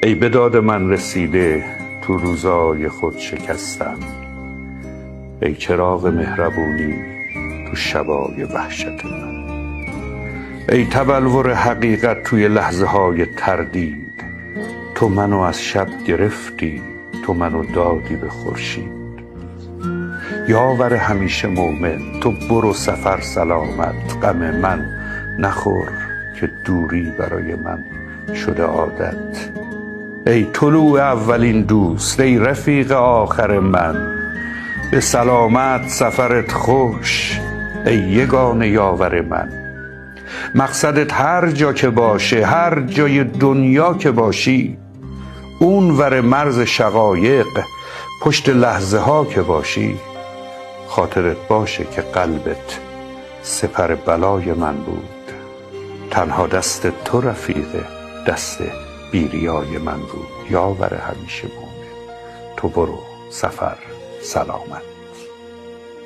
ای به داد من رسیده تو روزای خود شکستن، ای چراغ مهربونی تو شبای وحشت من، ای تبلور حقیقت توی لحظه های تردید، تو منو از شب گرفتی، تو منو دادی به خورشید. یاور همیشه مومن، تو برو سفر سلامت، غم من نخور که دوری برای من شده عادت. ای طلوع اولین دوست، ای رفیق آخر من، به سلامت سفرت خوش ای یگانه یاور من. مقصدت هر جا که باشه، هر جای دنیا که باشی، اون ور مرز شقایق پشت لحظه ها که باشی، خاطرت باشه که قلبت سپر بلای من بود، تنها دست تو رفیق دست بیریای من بود. یاور همیشه مومن، تو برو سفر سلامت.